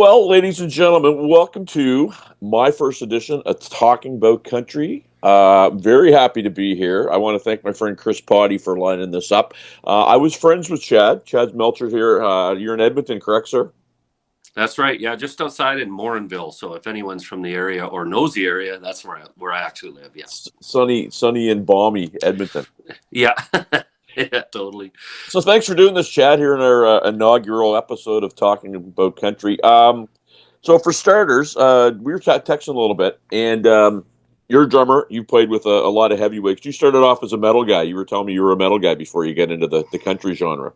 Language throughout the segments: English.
Well, ladies and gentlemen, welcome to my first edition of Talking About Country. Very happy to be here. I want to thank my friend Chris Potty for lining this up. I was friends with Chad. Chad's Melchert here. You're in Edmonton, correct, sir? That's right. Yeah, just outside in Morinville. So if anyone's from the area or knows the area, that's where I actually live. Yeah. Sunny and balmy Edmonton. Yeah. Yeah, totally. So thanks for doing this, Chad, here in our inaugural episode of Talking About Country. So for starters, we were texting a little bit, and you're a drummer. You played with a lot of heavyweights. You started off as a metal guy. You were telling me you were a metal guy before you get into the country genre.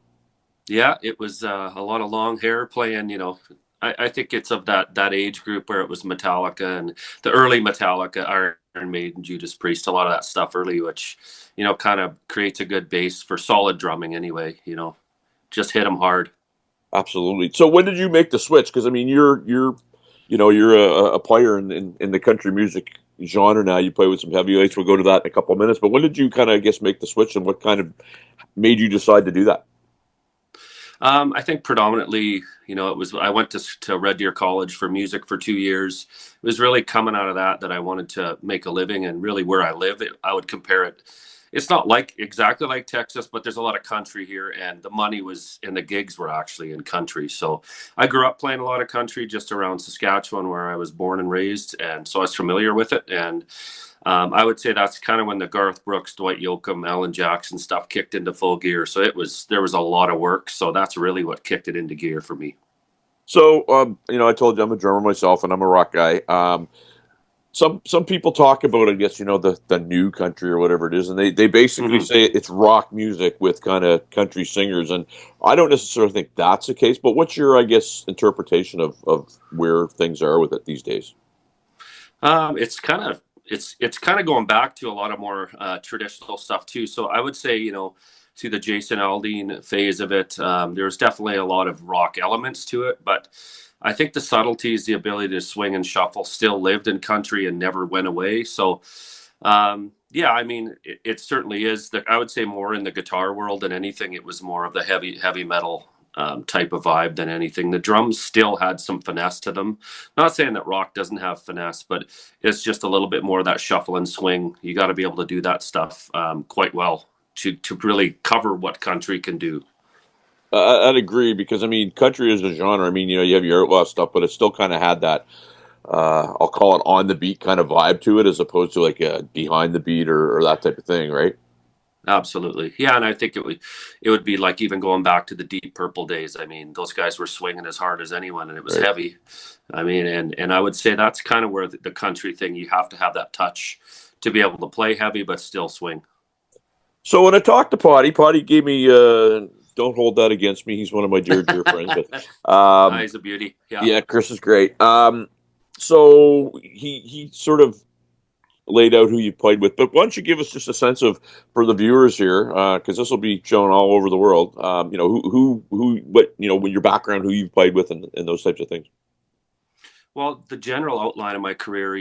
Yeah, it was a lot of long hair playing, I think it's of that age group where it was Metallica and the early Metallica, Iron Maiden, Judas Priest, a lot of that stuff early, which, kind of creates a good base for solid drumming anyway, just hit them hard. Absolutely. So when did you make the switch? Because I mean, you're a player in the country music genre now. You play with some heavyweights. We'll go to that in a couple of minutes. But when did you kind of, I guess, make the switch, and what kind of made you decide to do that? I think predominantly, I went to Red Deer College for music for 2 years. It was really coming out of that I wanted to make a living, and really where I live, I would compare it. It's not like exactly like Texas, but there's a lot of country here, and the money was, and the gigs were actually in country. So I grew up playing a lot of country just around Saskatchewan, where I was born and raised, and so I was familiar with it. And I would say that's kind of when the Garth Brooks, Dwight Yoakam, Alan Jackson stuff kicked into full gear. So there was a lot of work. So that's really what kicked it into gear for me. So I told you I'm a drummer myself, and I'm a rock guy. Some people talk about, I guess, the new country or whatever it is, and they basically say it's rock music with kind of country singers, and I don't necessarily think that's the case. But what's your, I guess, interpretation of where things are with it these days? It's kind of it's kind of going back to a lot of more traditional stuff too. So I would say, to the Jason Aldean phase of it, there's definitely a lot of rock elements to it, but I think the subtleties, the ability to swing and shuffle, still lived in country and never went away. So, yeah, I mean, it certainly is. I would say more in the guitar world than anything. It was more of the heavy metal type of vibe than anything. The drums still had some finesse to them. Not saying that rock doesn't have finesse, but it's just a little bit more of that shuffle and swing. You got to be able to do that stuff quite well to really cover what country can do. I'd agree, because I mean, country is a genre. I mean, you have your outlaw stuff, but it still kind of had that, I'll call it on the beat kind of vibe to it, as opposed to like a behind the beat or that type of thing, right? Absolutely. Yeah, and I think it would be like even going back to the Deep Purple days. I mean, those guys were swinging as hard as anyone, and it was Right. heavy. I mean, and I would say that's kind of where the country thing, you have to have that touch to be able to play heavy but still swing. So when I talked to Potty gave me, don't hold that against me. He's one of my dear friends, but He's a beauty. Yeah. yeah, Chris is great. So he sort of laid out who you played with, but why don't you give us just a sense of, for the viewers here, because this will be shown all over the world. What, when your background, who you've played with, and those types of things. Well, the general outline of my career,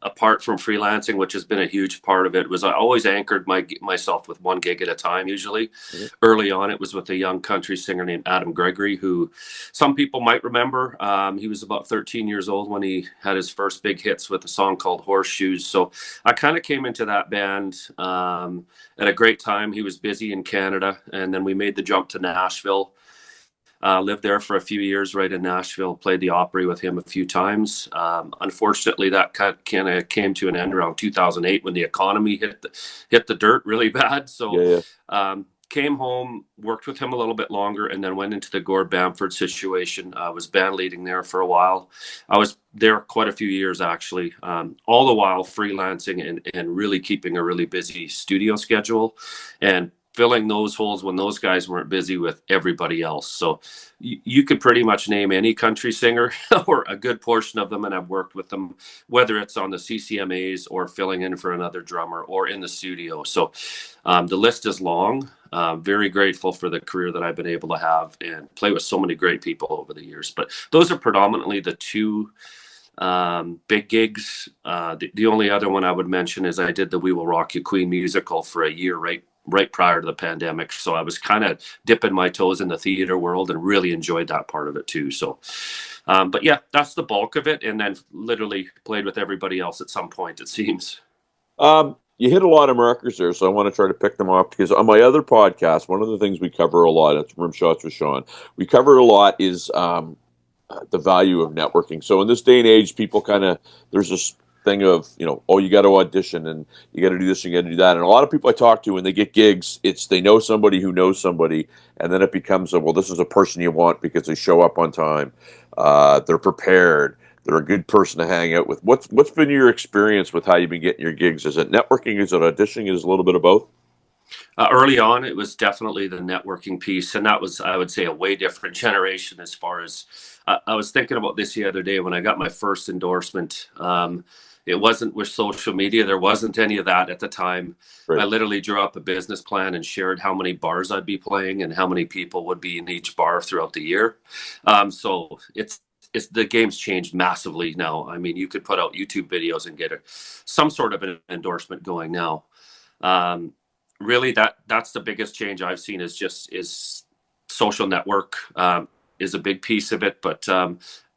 apart from freelancing, which has been a huge part of it, was I always anchored myself with one gig at a time. Usually, early on, it was with a young country singer named Adam Gregory, who some people might remember. He was about 13 years old when he had his first big hits with a song called Horseshoes. So I kind of came into that band at a great time. He was busy in Canada, and then we made the jump to Nashville. Lived there for a few years, right in Nashville. Played the Opry with him a few times. Unfortunately, that kind of came to an end around 2008 when the economy hit the dirt really bad. So Yeah, came home, worked with him a little bit longer, and then went into the Gord Bamford situation. I was band leading there for a while. I was there quite a few years, actually, all the while freelancing and really keeping a really busy studio schedule and filling those holes when those guys weren't busy with everybody else. So you could pretty much name any country singer or a good portion of them, and I've worked with them, whether it's on the CCMAs or filling in for another drummer or in the studio. So the list is long. Very grateful for the career that I've been able to have and play with so many great people over the years. But those are predominantly the two big gigs. The only other one I would mention is I did the We Will Rock You Queen musical for a year, right right prior to the pandemic. So I was kind of dipping my toes in the theater world and really enjoyed that part of it too. So, but yeah, that's the bulk of it. And then literally played with everybody else at some point, it seems. You hit a lot of markers there, so I want to try to pick them up because on my other podcast, one of the things we cover a lot, it's Rim Shots with Sean, we cover a lot is the value of networking. So in this day and age, people there's this thing of, oh, you got to audition and you got to do this and you got to do that. And a lot of people I talk to when they get gigs, they know somebody who knows somebody, and then it becomes this is a person you want because they show up on time, they're prepared, they're a good person to hang out with. What's been your experience with how you've been getting your gigs? Is it networking? Is it auditioning? Is it a little bit of both? Early on, it was definitely the networking piece, and that was, I would say, a way different generation as far as I was thinking about this the other day when I got my first endorsement. It wasn't with social media. There wasn't any of that at the time. Right. I literally drew up a business plan and shared how many bars I'd be playing and how many people would be in each bar throughout the year. So it's the game's changed massively now. I mean, you could put out YouTube videos and get some sort of an endorsement going now. Really, that's the biggest change I've seen is social network is a big piece of it. But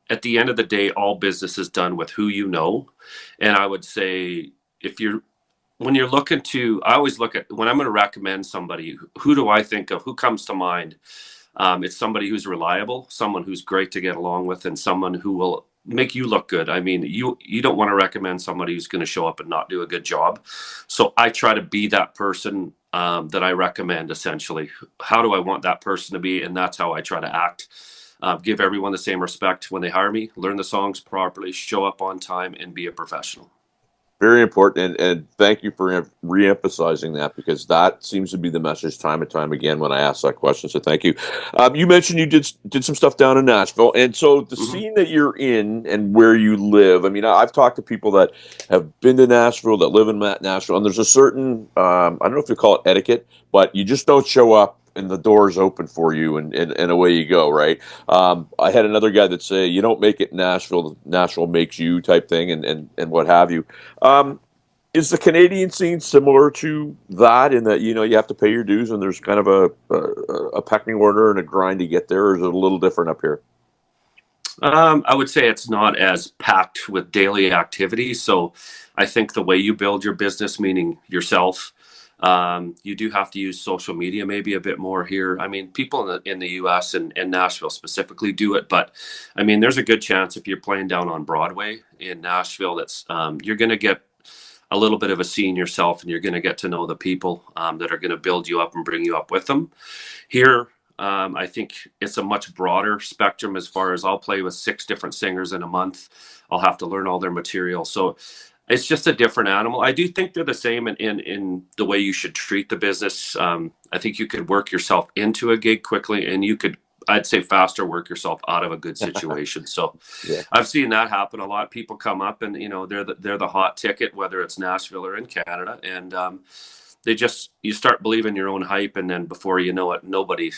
at the end of the day, all business is done with who you know. And I would say when you're looking to, I always look at when I'm going to recommend somebody, who do I think of? Who comes to mind? It's somebody who's reliable, someone who's great to get along with, and someone who will make you look good. I mean, you don't want to recommend somebody who's going to show up and not do a good job. So I try to be that person that I recommend, essentially. How do I want that person to be? And that's how I try to act. Give everyone the same respect when they hire me, learn the songs properly, show up on time, and be a professional. Very important, and thank you for re-emphasizing that because that seems to be the message time and time again when I ask that question. So thank you. You mentioned you did some stuff down in Nashville, and so the scene that you're in and where you live. I mean, I've talked to people that have been to Nashville, that live in Nashville, and there's a certain I don't know if you call it etiquette, but you just don't show up and the door's open for you and away you go, right? I had another guy that say, you don't make it Nashville, Nashville makes you type thing and what have you. Is the Canadian scene similar to that in that, you have to pay your dues and there's kind of a pecking order and a grind to get there, or is it a little different up here? I would say it's not as packed with daily activities. So I think the way you build your business, meaning yourself, you do have to use social media maybe a bit more here. I mean, people in the US and Nashville specifically do it, but I mean, there's a good chance if you're playing down on Broadway in Nashville, that's you're going to get a little bit of a scene yourself, and you're going to get to know the people that are going to build you up and bring you up with them. Here, I think it's a much broader spectrum as far as I'll play with 6 different singers in a month. I'll have to learn all their material. So it's just a different animal. I do think they're the same in the way you should treat the business. I think you could work yourself into a gig quickly, and you could, I'd say, faster work yourself out of a good situation. So yeah. I've seen that happen a lot. People come up and, they're the hot ticket, whether it's Nashville or in Canada. And you start believing your own hype. And then before you know it,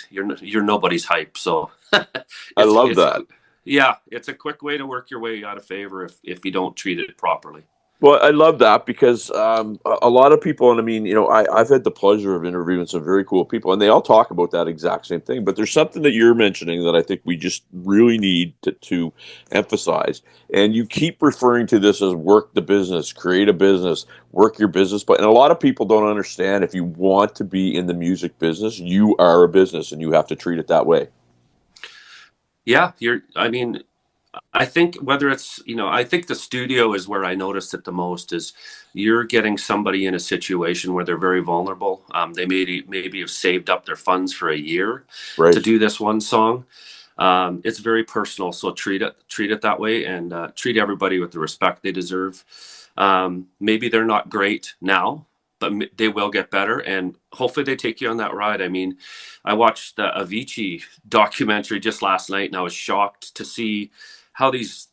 you're nobody's hype. So I love that. Yeah. It's a quick way to work your way out of favor if you don't treat it properly. Well, I love that because a lot of people, and I mean, I've had the pleasure of interviewing some very cool people, and they all talk about that exact same thing. But there's something that you're mentioning that I think we just really need to emphasize. And you keep referring to this as work the business, create a business, work your business. And a lot of people don't understand if you want to be in the music business, you are a business, and you have to treat it that way. Yeah, I think whether it's, I think the studio is where I noticed it the most is you're getting somebody in a situation where they're very vulnerable. They maybe have saved up their funds for a year to do this one song. It's very personal. So treat it that way and treat everybody with the respect they deserve. Maybe they're not great now, but they will get better. And hopefully they take you on that ride. I mean, I watched the Avicii documentary just last night and I was shocked to see how these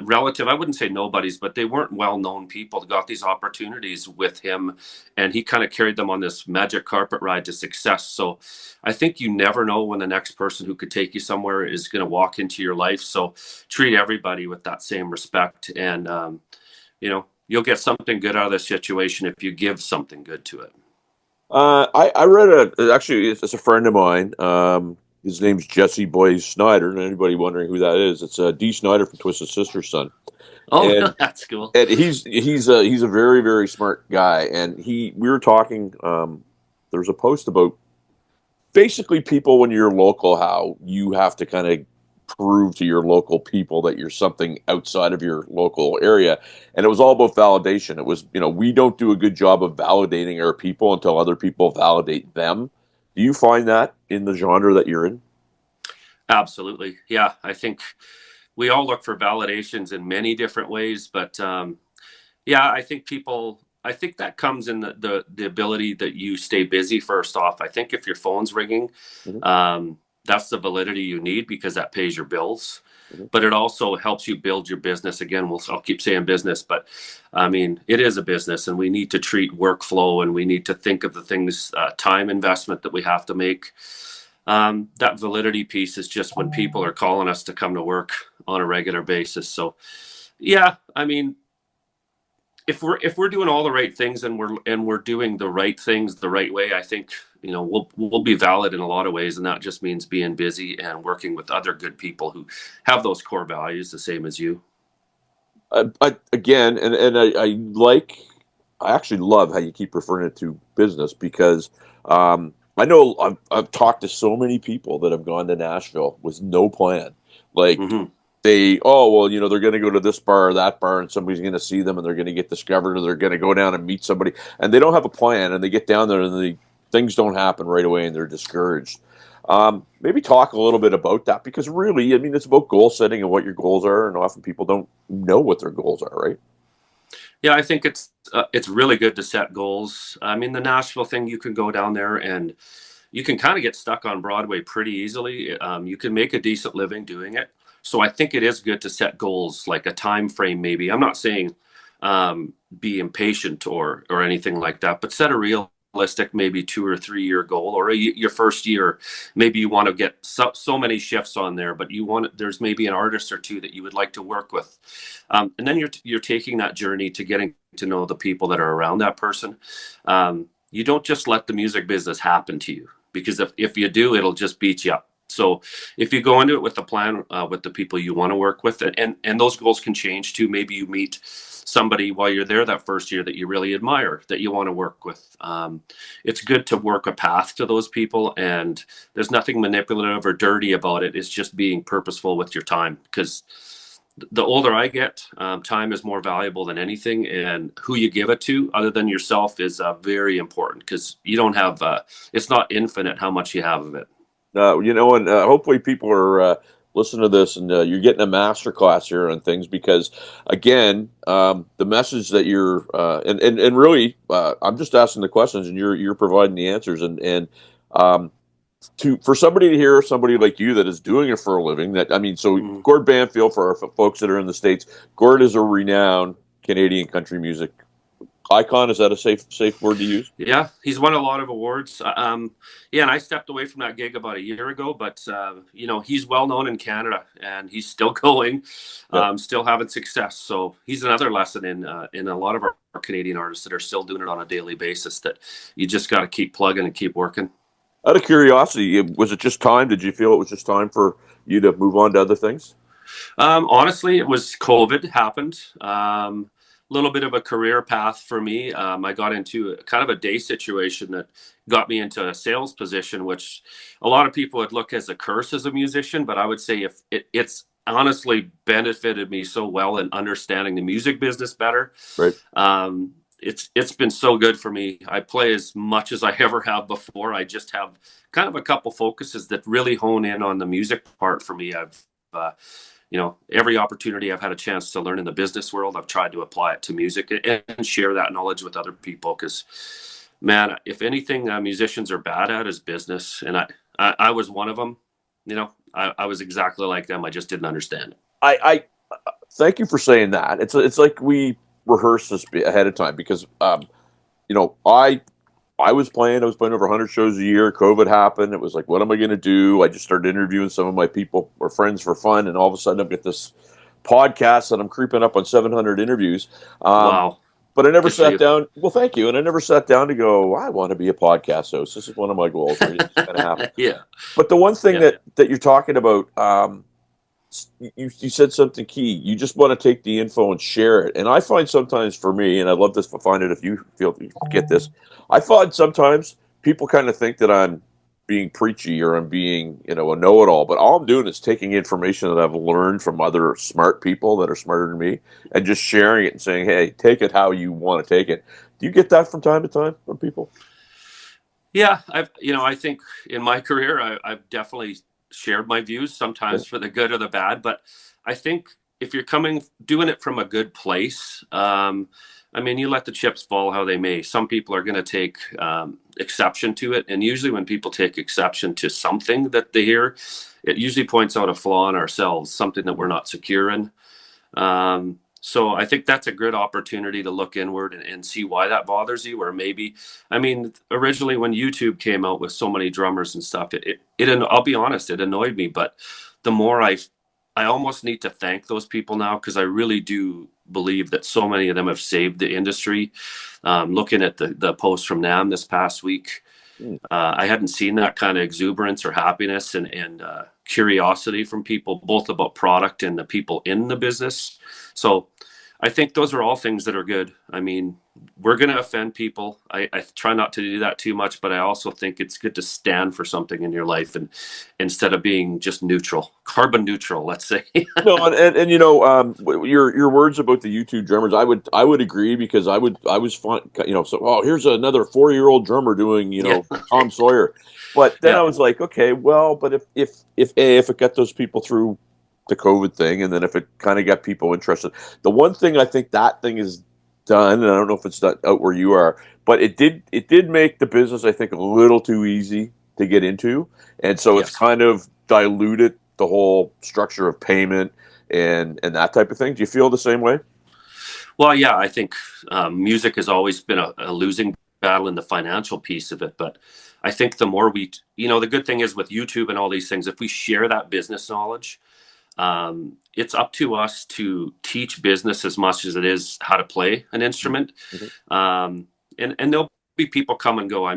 relative, I wouldn't say nobodies, but they weren't well-known people, got these opportunities with him, and he kind of carried them on this magic carpet ride to success. So I think you never know when the next person who could take you somewhere is going to walk into your life. So treat everybody with that same respect, and you'll get something good out of the situation if you give something good to it. I read actually, it's a friend of mine. His name's Jesse Boy Snyder, and anybody wondering who that is, it's Dee Snyder from Twisted Sister's son. Oh, And that's cool. he's a very very smart guy, and we were talking. There's a post about basically people when you're local, how you have to kind of prove to your local people that you're something outside of your local area. And it was all about validation. It was, we don't do a good job of validating our people until other people validate them. Do you find that in the genre that you're in? Absolutely. Yeah. I think we all look for validations in many different ways, but yeah, I think that comes in the ability that you stay busy first off. I think if your phone's ringing, Mm-hmm. that's the validity you need because that pays your bills. Mm-hmm. But it also helps you build your business. Again, I'll keep saying business, but I mean, it is a business and we need to treat workflow and we need to think of the things, time investment that we have to make. That validity piece is just when people are calling us to come to work on a regular basis. So yeah, I mean, if we're doing all the right things and we're doing the right things the right way, I think we'll be valid in a lot of ways, and that just means being busy and working with other good people who have those core values the same as you. Again, and I actually love how you keep referring it to business because I know I've talked to so many people that have gone to Nashville with no plan. Like Mm-hmm. they're going to go to this bar or that bar and somebody's going to see them and they're going to get discovered or they're going to go down and meet somebody and they don't have a plan and they get down there and things don't happen right away and they're discouraged. Maybe talk a little bit about that because really, I mean, it's about goal setting and what your goals are, and often people don't know what their goals are, right? Yeah, I think it's really good to set goals. I mean, the Nashville thing, you can go down there and you can kind of get stuck on Broadway pretty easily. You can make a decent living doing it. So I think it is good to set goals, like a time frame. Maybe I'm not saying be impatient or anything like that, but set a realistic, maybe 2 or 3 year goal, or your first year. Maybe you want to get so many shifts on there, but there's maybe an artist or two that you would like to work with, and then you're taking that journey to getting to know the people that are around that person. You don't just let the music business happen to you because if you do, it'll just beat you up. So if you go into it with the plan, with the people you want to work with, and those goals can change too. Maybe you meet somebody while you're there that first year that you really admire, that you want to work with. It's good to work a path to those people, and there's nothing manipulative or dirty about it. It's just being purposeful with your time, because the older I get, time is more valuable than anything, and who you give it to, other than yourself, is very important because you don't have. It's not infinite how much you have of it. And hopefully people are listening to this and you're getting a master class here on things because, again, the message that you're and really, I'm just asking the questions and you're providing the answers um, for somebody to hear somebody like you that is doing it for a living. That I mean, so Mm. Gord Banfield for our folks that are in the States, Gord is a renowned Canadian country music icon. Is that a safe word to use? Yeah, he's won a lot of awards. Yeah, and I stepped away from that gig about a year ago, but he's well known in Canada, and he's still going, Yep. still having success. So he's another lesson in a lot of our Canadian artists that are still doing it on a daily basis. That you just got to keep plugging and keep working. Out of curiosity, was it just time? Did you feel it was just time for you to move on to other things? Honestly, it was COVID happened. Little bit of a career path for me. I got into kind of a day situation that got me into a sales position, which a lot of people would look as a curse as a musician, but I would say if it's honestly benefited me so well in understanding the music business better. Right. It's been so good for me. I play as much as I ever have before. I just have kind of a couple focuses that really hone in on the music part for me. I've every opportunity I've had a chance to learn in the business world, I've tried to apply it to music and share that knowledge with other people. Because, man, if anything, musicians are bad at is business, and I was one of them. I was exactly like them. I just didn't understand it. I thank you for saying that. It's like we rehearse this ahead of time because I was playing over 100 shows a year. COVID happened. It was like, what am I going to do? I just started interviewing some of my people or friends for fun, and all of a sudden I've got this podcast that I'm creeping up on 700 interviews. Wow. But I never Good for sat you. down. Well, thank you. And I never sat down to go, I want to be a podcast host. This is one of my goals. Right? It's going to happen. Yeah. But the one thing Yeah. that you're talking about, you said something key. You just want to take the info and share it. And I find sometimes for me, and I'd love to find it if you feel you get this, I find sometimes people kind of think that I'm being preachy or I'm being, a know-it-all. But all I'm doing is taking information that I've learned from other smart people that are smarter than me and just sharing it and saying, hey, take it how you want to take it. Do you get that from time to time from people? Yeah, I think in my career, I've definitely shared my views, sometimes for the good or the bad. But I think if you're doing it from a good place, you let the chips fall how they may. Some people are going to take exception to it. And usually when people take exception to something that they hear, it usually points out a flaw in ourselves, something that we're not secure in. So I think that's a good opportunity to look inward and see why that bothers you. Or maybe, originally when YouTube came out with so many drummers and stuff, I'll be honest, it annoyed me. But the more I almost need to thank those people now, because I really do believe that so many of them have saved the industry. Looking at the post from NAM this past week, I hadn't seen that kind of exuberance or happiness and curiosity from people, both about product and the people in the business. So I think those are all things that are good. We're going to offend people. I try not to do that too much, but I also think it's good to stand for something in your life, and instead of being just carbon neutral, let's say. No, and your words about the YouTube drummers, I would agree, because I was fun, so here's another 4-year-old drummer doing Tom Sawyer, but then I was like, okay, well, but if it got those people through the COVID thing, and then if it kind of got people interested, the one thing I think that thing is done, and I don't know if it's done out where you are, but it did make the business, I think, a little too easy to get into, and so it's kind of diluted the whole structure of payment and that type of thing. Do you feel the same way? Well, yeah, I think music has always been a losing battle in the financial piece of it, but I think the more the good thing is with YouTube and all these things, if we share that business knowledge, it's up to us to teach business as much as it is how to play an instrument. And there'll be people come and go.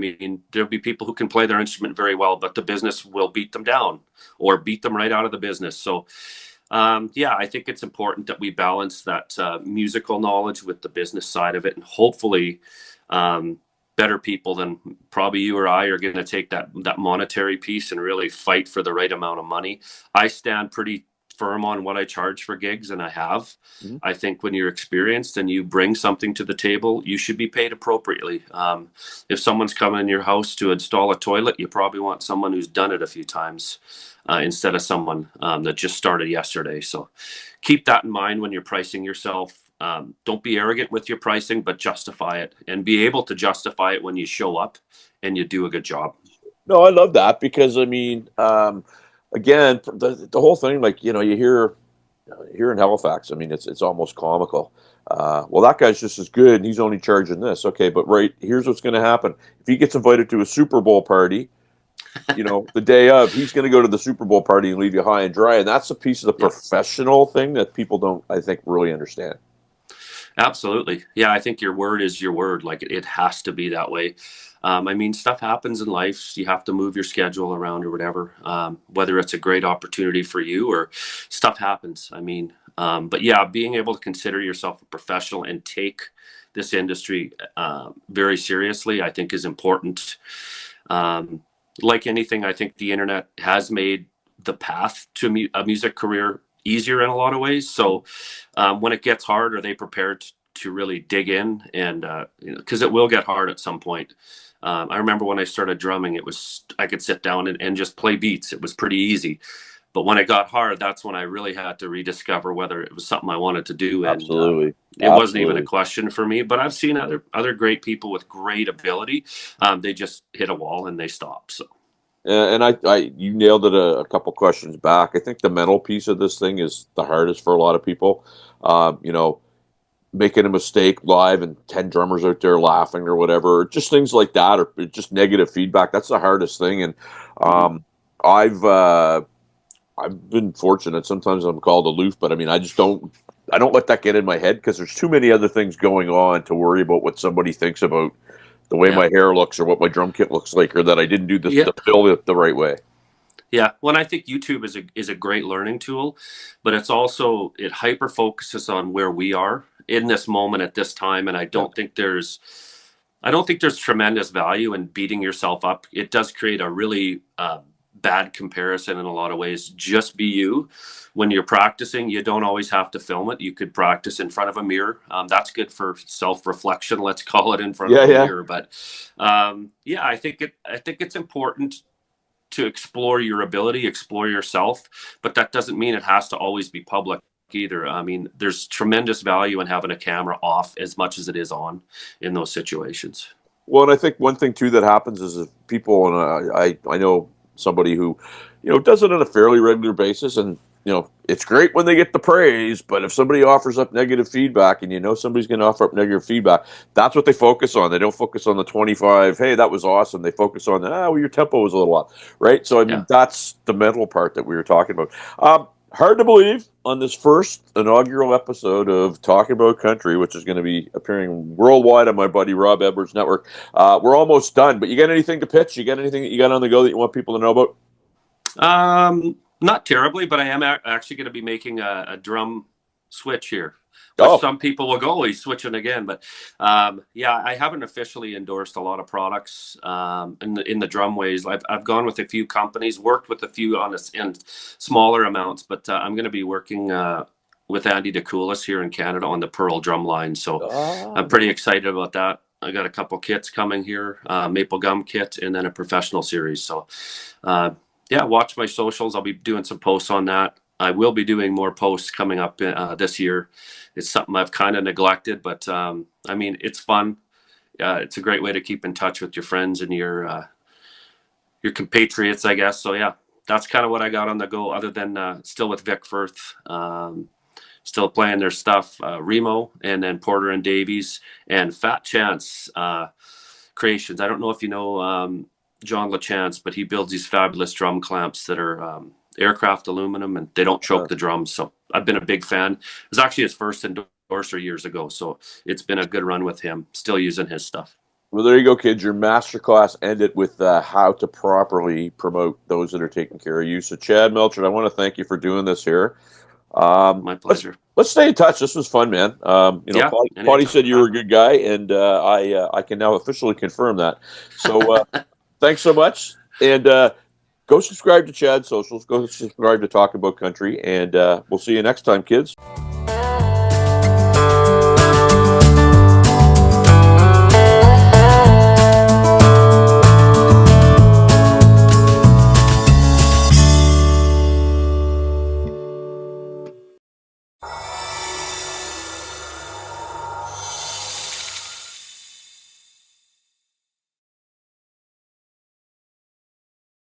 There'll be people who can play their instrument very well, but the business will beat them down or beat them right out of the business. So, I think it's important that we balance that musical knowledge with the business side of it, and hopefully, better people than probably you or I are going to take that monetary piece and really fight for the right amount of money. I stand pretty firm on what I charge for gigs, and I have. I think when you're experienced and you bring something to the table, you should be paid appropriately. If someone's coming in your house to install a toilet, you probably want someone who's done it a few times instead of someone that just started yesterday. So keep that in mind when you're pricing yourself. Don't be arrogant with your pricing, but justify it, and be able to justify it when you show up and you do a good job. No, I love that, because again, the whole thing, like, you hear here in Halifax, it's almost comical. Well, that guy's just as good, and he's only charging this. Okay, but here's what's going to happen. If he gets invited to a Super Bowl party, the day of, he's going to go to the Super Bowl party and leave you high and dry. And that's a piece of the professional thing that people don't, I think, really understand. Absolutely. Yeah, I think your word is your word. Like, it has to be that way. Stuff happens in life. You have to move your schedule around or whatever, whether it's a great opportunity for you or stuff happens. But yeah, being able to consider yourself a professional and take this industry very seriously, I think, is important. Like anything, I think the internet has made the path to a music career easier in a lot of ways. So when it gets hard, are they prepared to really dig in? And because it will get hard at some point. I remember when I started drumming, I could sit down and just play beats. It was pretty easy. But when it got hard, that's when I really had to rediscover whether it was something I wanted to do. And Absolutely. It wasn't even a question for me. But I've seen other great people with great ability. They just hit a wall and they stop. So. And you nailed it a couple questions back. I think the mental piece of this thing is the hardest for a lot of people. Making a mistake live and 10 drummers out there laughing or whatever, just things like that, or just negative feedback. That's the hardest thing. And I've I've been fortunate. Sometimes I'm called aloof, but I mean, I don't let that get in my head because there's too many other things going on to worry about what somebody thinks about the way Yeah. my hair looks or what my drum kit looks like or that I didn't do the fill the right way. Yeah, well, I think YouTube is a great learning tool, but it hyper focuses on where we are in this moment at this time, and I don't think there's tremendous value in beating yourself up. It does create a really bad comparison in a lot of ways. Just be you. When you're practicing, you don't always have to film it. You could practice in front of a mirror. That's good for self-reflection, let's call it, in front of a mirror. But I think it's important to explore your ability, explore yourself, but that doesn't mean it has to always be public either. I mean, there's tremendous value in having a camera off as much as it is on in those situations. Well, and I think one thing too that happens is if people, and I know somebody who, does it on a fairly regular basis, and it's great when they get the praise, but if somebody offers up negative feedback, and somebody's going to offer up negative feedback, that's what they focus on. They don't focus on the 25. Hey, that was awesome. They focus on your tempo was a little off, right? So I mean, that's the mental part that we were talking about. Hard to believe on this first inaugural episode of Talking About Country, which is going to be appearing worldwide on my buddy Rob Edwards' network. We're almost done, but you got anything to pitch? You got anything that you got on the go that you want people to know about? Not terribly, but I am actually going to be making a drum switch here. Which some people will go, he's switching again. But I haven't officially endorsed a lot of products in the drum ways. I've gone with a few companies, worked with a few in smaller amounts, but I'm going to be working with Andy DeCoulis here in Canada on the Pearl drum line. So I'm pretty excited about that. I got a couple kits coming here, Maple Gum kit, and then a professional series. So watch my socials. I'll be doing some posts on that. I will be doing more posts coming up this year. It's something I've kind of neglected, but I mean, it's fun. It's a great way to keep in touch with your friends and your compatriots, I guess. So yeah, that's kind of what I got on the go. Other than still with Vic Firth, still playing their stuff, Remo, and then Porter and Davies and Fat Chance Creations. I don't know if you know John LaChance, but he builds these fabulous drum clamps that are aircraft aluminum, and they don't choke the drums. So I've been a big fan. It was actually his first endorser years ago, so it's been a good run with him. Still using his stuff. Well, there you go, kids. Your masterclass ended with how to properly promote those that are taking care of you. So, Chad Melchert, I want to thank you for doing this here. My pleasure. Let's stay in touch. This was fun, man. Potty said you were a good guy, and I can now officially confirm that. So, thanks so much, and go subscribe to Chad's socials. Go subscribe to Talk About Country, and we'll see you next time, kids.